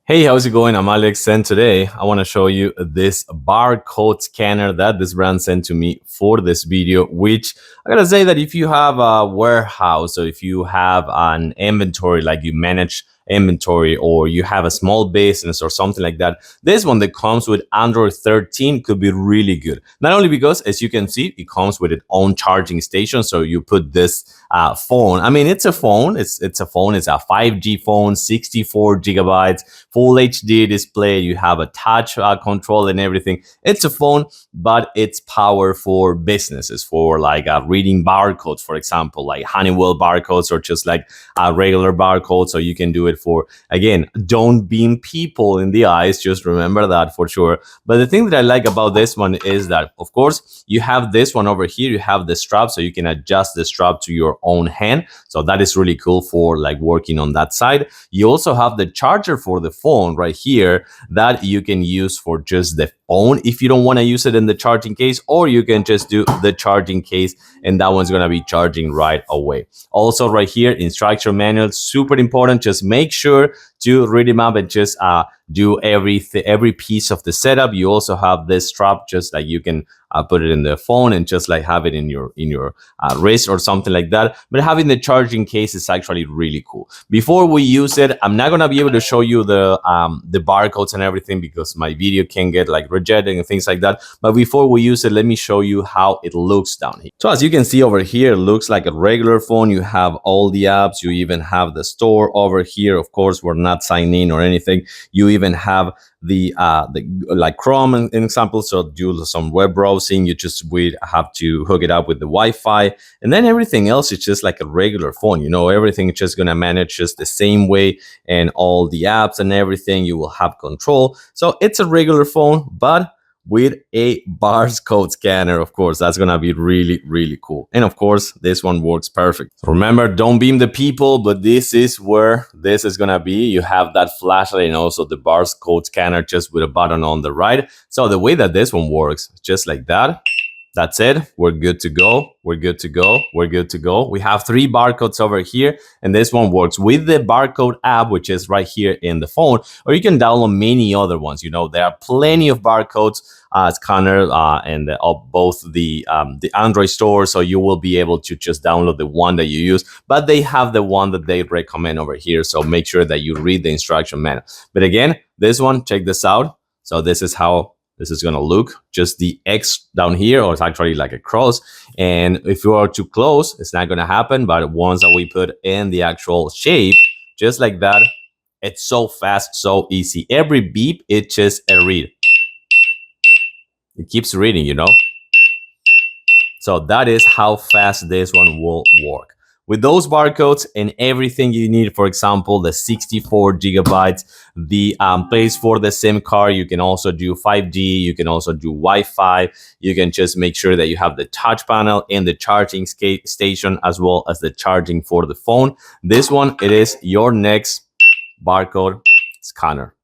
Hey, how's it going? I'm Alex, and today I want to show you this barcode scanner that this brand sent to me for this video, which I gotta say that if you have a warehouse or if you have an inventory, like you manage inventory or you have a small business or something like that, this one that comes with Android 13 could be really good. Not only because, as you can see, it comes with its own charging station, so you put this phone. I mean, it's a phone. It's a phone. It's a 5G phone, 64 gigabytes, full HD display. You have a touch control and everything. It's a phone, but it's power for businesses, for like reading barcodes, for example, like Honeywell barcodes or just like a regular barcode. So you can do it for, again, don't beam people in the eyes. Just remember that for sure. But the thing that I like about this one is that, of course, you have this one over here. You have the strap, so you can adjust the strap to your own hand. So that is really cool for like working on that side. You also have the charger for the phone right here that you can use for just the phone if you don't want to use it in the charging case, or you can just do the charging case and that one's going to be charging right away. Also right here, instruction manual, super important. Just make sure to read them up and just do every piece of the setup. You also have this strap, just like you can put it in the phone and just like have it in your wrist or something like that. But having the charging case is actually really cool. Before we use it, I'm not gonna be able to show you the barcodes and everything because my video can get like rejected and things like that. But before we use it, let me show you how it looks down here. So as you can see over here, it looks like a regular phone. You have all the apps. You even have the store over here. Of course, we're not signed in or anything. You even have the like Chrome in example, so do some web browsing. You just would have to hook it up with the Wi-Fi, and then everything else is just like a regular phone. You know, everything is just gonna manage just the same way, and all the apps and everything you will have control. So it's a regular phone, but with a barcode scanner. Of course, that's gonna be really, really cool. And of course, this one works perfect. So remember, don't beam the people, but this is where this is gonna be. You have that flashlight and also the barcode scanner just with a button on the right. So the way that this one works, just like that. That's it. We're good to go. We're good to go. We're good to go. We have 3 barcodes over here, and this one works with the barcode app, which is right here in the phone, or you can download many other ones. You know, there are plenty of barcodes scanner and both the Android store, so you will be able to just download the one that you use, but they have the one that they recommend over here. So make sure that you read the instruction manual. But again, this one, check this out. So this is how this is going to look, just the X down here, or it's actually like a cross. And if you are too close, it's not going to happen. But once that we put in the actual shape, just like that, it's so fast, so easy. Every beep, it's just a read. It keeps reading, you know. So that is how fast this one will work. With those barcodes and everything you need, for example, the 64 gigabytes, the place for the SIM card, you can also do 5G, you can also do Wi-Fi, you can just make sure that you have the touch panel and the charging station, as well as the charging for the phone. This one, it is your next barcode scanner.